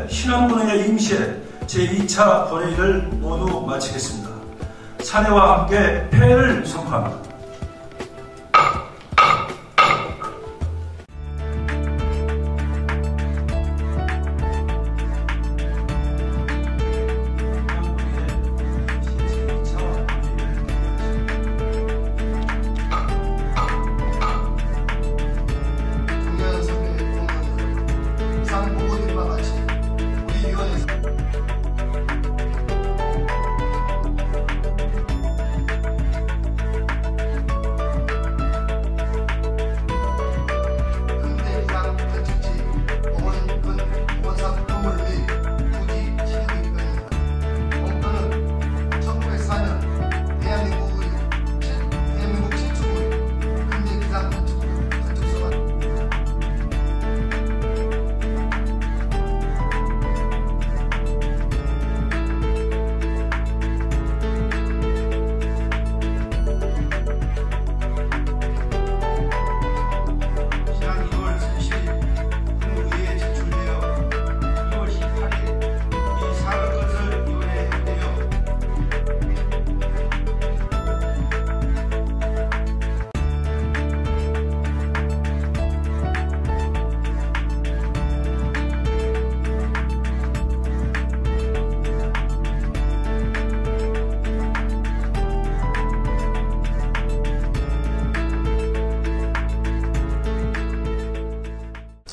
신안군의 임시회 제2차 본회의를 모두 마치겠습니다. 사례와 함께 폐회를 선포합니다.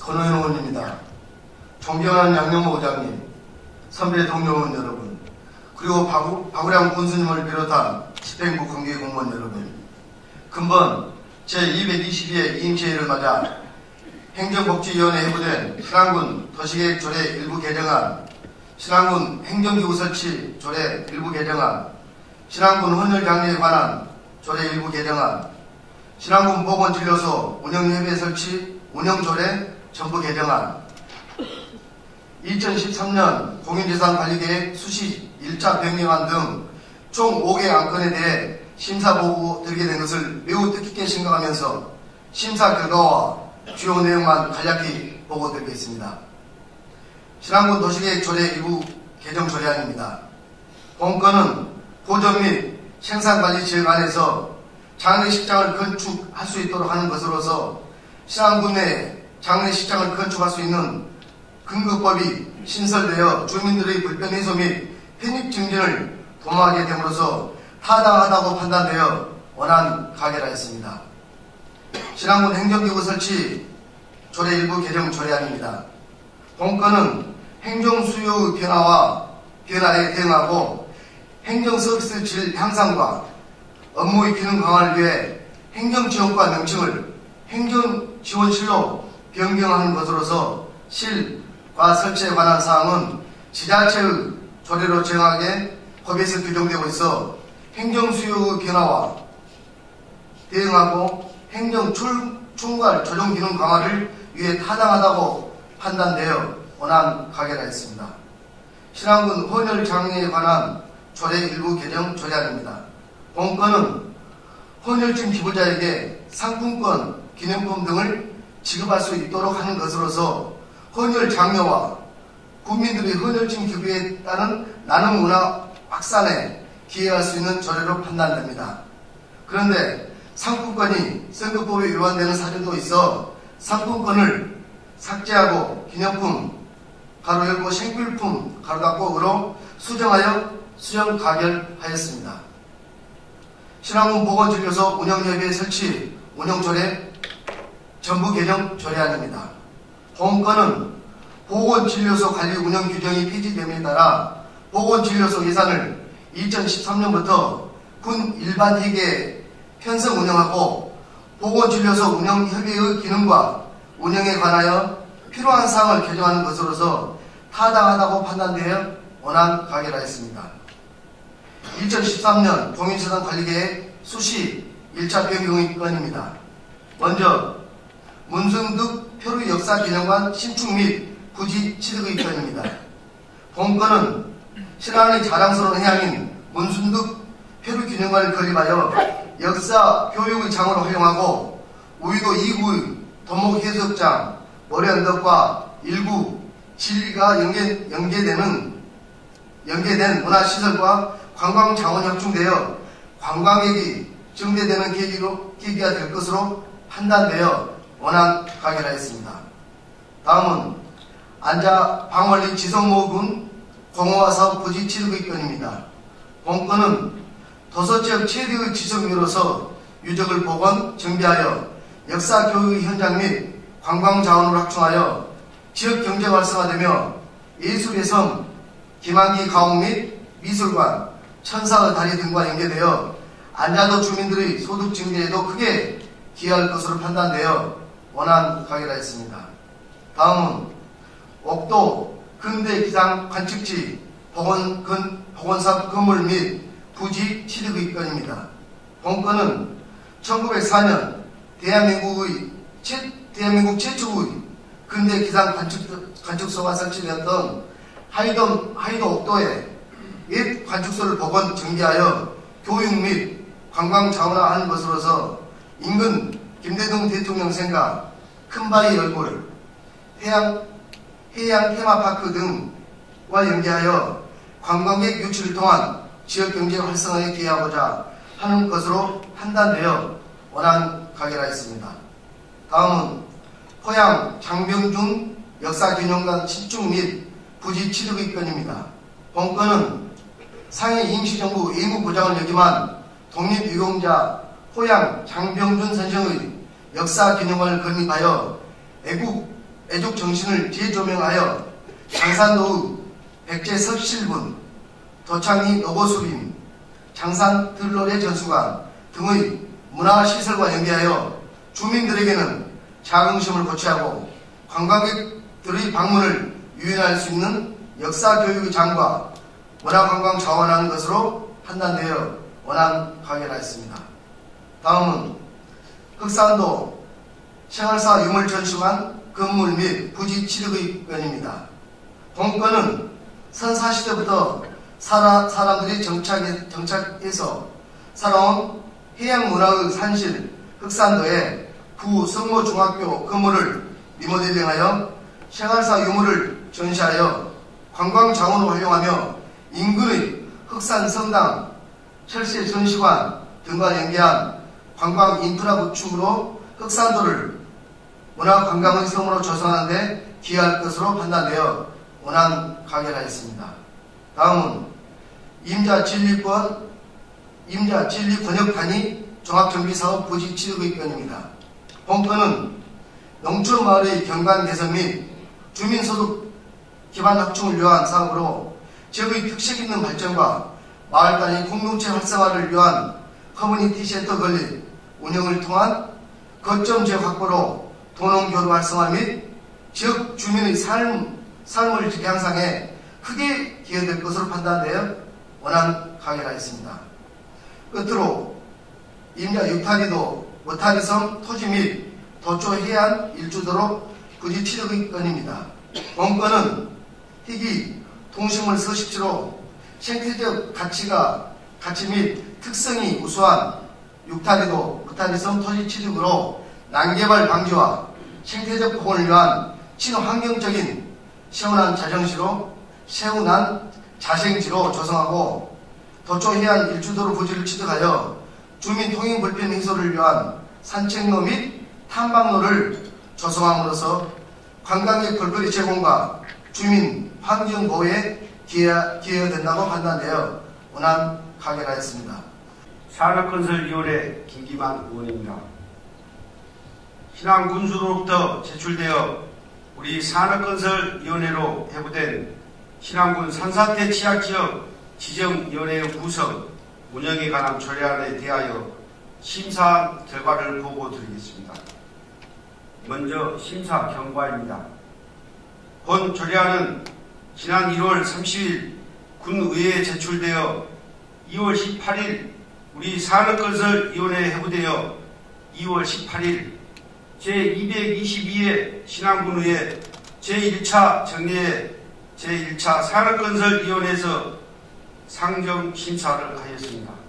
권호연 의원입니다. 존경하는 양영모 의장님, 선배 동료 의원 여러분, 그리고 박우량 군수님을 비롯한 집행부 관계 공무원 여러분, 금번 제222회 임시회를 맞아 행정복지위원회에 회부된 신안군 도시계획 조례 일부 개정안, 신안군 행정기구 설치 조례 일부 개정안, 신안군 헌혈장려에 관한 조례 일부 개정안, 신안군 보건진료소 운영협의회 설치 운영조례 전부 개정안, 2013년 공인재산관리계획 수시 1차 변경안 등 총 5개 안건에 대해 심사보고 드리게 된 것을 매우 뜻깊게 생각하면서 심사 결과와 주요 내용만 간략히 보고드리겠습니다. 신안군 도시계획 조례 일부 개정 조례안입니다. 본건은 보전 및 생산관리 지역 안에서 장례식장을 건축할 수 있도록 하는 것으로서 신안군 내 장례식장을 건축할 수 있는 근거법이 신설되어 주민들의 불편 해소 및 편입 증진을 도모하게 됨으로써 타당하다고 판단되어 원안 가결하였습니다. 신안군 행정기구 설치 조례 일부 개정 조례안입니다. 본건은 행정수요의 변화에 대응하고 행정서비스 질 향상과 업무의 기능 강화를 위해 행정지원과 명칭을 행정지원실로 변경하는 것으로서 실과 설치에 관한 사항은 지자체의 조례로 정하게 법에서 규정되고 있어 행정수요의 변화와 대응하고 행정충괄 조정 기능 강화를 위해 타당하다고 판단되어 원안 가결하였습니다. 신안군 헌혈장려에 관한 조례 일부 개정 조례안입니다. 본건은 헌혈증 기부자에게 상품권, 기념품 등을 지급할 수 있도록 하는 것으로서 헌혈 장려와 국민들의 헌혈증 기부에 따른 나눔 문화 확산에 기여할 수 있는 조례로 판단됩니다. 그런데 상품권이 선거법에 위반되는 사례도 있어 상품권을 삭제하고 기념품 가로 열고 생필품 가로 닫고로 수정하여 수정 가결하였습니다. 신안군 보건진료소 운영협의회 설치 운영조례 전부 개정 조례안입니다. 본건은 보건진료소 관리 운영 규정이 폐지됨에 따라 보건진료소 예산을 2013년부터 군 일반회계에 편성 운영하고 보건진료소 운영협의회의 기능과 운영에 관하여 필요한 사항을 개정하는 것으로서 타당하다고 판단되어 원안 가결하였습니다. 2013년 공인재산관리계획 수시 1차 변경의 건입니다. 먼저 문승득 표류 역사기념관 신축 및 부지 취득의 건입니다. 본건은 신안의 자랑스러운 해양인 문순득 표류기념관을 건립하여 역사 교육의 장으로 활용하고 우이도 2구의 도목해수욕장, 모래언덕과 일구 진리가 연계된 문화시설과 관광 자원이 확충되어 관광객이 증대되는 계기가 될 것으로 판단되어 원안 가결하였습니다. 다음은 안자 방원리 지성모군 공허화 사업 부지 취득의 건입니다. 본건은 도서지역 최대의 지성으로서 유적을 복원, 정비하여 역사교육의 현장 및 관광자원을 확충하여 지역 경제가 활성화되며 예술의 섬, 김한기 가옥 및 미술관, 천사의 다리 등과 연계되어 안자도 주민들의 소득 증대에도 크게 기여할 것으로 판단되어 원안 가결하였습니다. 다음은 옥도 근대 기상 관측지 복원사 건물 및 부지 취득의 건입니다. 본건은 1904년 대한민국 최초의 근대 기상 관측소가 설치되었던 하이도 옥도에 옛 관측소를 복원 정비하여 교육 및 관광 자원화하는 것으로서 인근 김대중 대통령 생각, 큰바위 얼굴, 해양 테마파크 등과 연계하여 관광객 유치를 통한 지역 경제 활성화에 기여하고자 하는 것으로 판단되어 원안 가결하였습니다. 다음은 포양 장병준 역사기념관 신축 및 부지 취득의 건입니다. 본건은 상해 임시정부 의무부장을 역임한 독립유공자 포양 장병준 선생의 역사기념관을 건립하여 애국 정신을 재조명하여 장산도의 백제석실분, 도창리 노고수림, 장산들로래 전수관 등의 문화시설과 연계하여 주민들에게는 자긍심을 고취하고 관광객들의 방문을 유인할 수 있는 역사교육의 장과 문화관광 자원하는 것으로 판단되어 원안 가결하였습니다. 다음은 흑산도 생활사 유물 전시관 건물 및 부지 취득의 건입니다. 본건은 선사시대부터 사람들이 정착해서 살아온 해양문화의 산실 흑산도에 구성모중학교 건물을 리모델링하여 생활사 유물을 전시하여 관광자원을 활용하며 인근의 흑산성당, 철새전시관 등과 연계한 관광 인프라 구축으로 흑산도를 문화관광의 섬으로 조성하는 데 기여할 것으로 판단되어 원안 가결하였습니다. 다음은 임자진리권역단위 종합정비사업 부지 취득의 건입니다. 본건은 농촌마을의 경관 개선 및 주민소득 기반 확충을 위한 사업으로 지역의 특색 있는 발전과 마을 단위 공동체 활성화를 위한 커뮤니티 센터 건립, 운영을 통한 거점 지역 확보로 도농교류 활성화 및 지역 주민의 삶을 향상에 크게 기여될 것으로 판단되어 원안 가결하였습니다. 끝으로 임자 육타리도 머타리섬 토지 및 도초 해안 일주도로 부지 취득의 건입니다. 본건은 희귀 동식물 서식지로 생태적 가치 및 특성이 우수한 육타리도 머타리섬 토지 취득으로 난개발 방지와 생태적 복원을 위한 친환경적인 세운한 자생지로 조성하고 도초 해안 일주도로 부지를 취득하여 주민 통행 불편 해소를 위한 산책로 및 탐방로를 조성함으로써 관광객 볼거리 제공과 주민 환경 보호에 기여된다고 판단되어 원안 가결하였습니다. 산업건설위원회 김기만 의원입니다. 신안군수로부터 제출되어 우리 산업건설위원회로 회부된 신안군 산사태 취약지역 지정위원회의 구성, 운영에 관한 조례안에 대하여 심사한 결과를 보고드리겠습니다. 먼저 심사 경과입니다. 본 조례안은 지난 1월 30일 군의회에 제출되어 2월 18일 우리 산업건설위원회에 회부되어 2월 18일 제222회 신안군의회 제1차 정례 제1차 산업건설위원회에서 상정 심사를 하였습니다.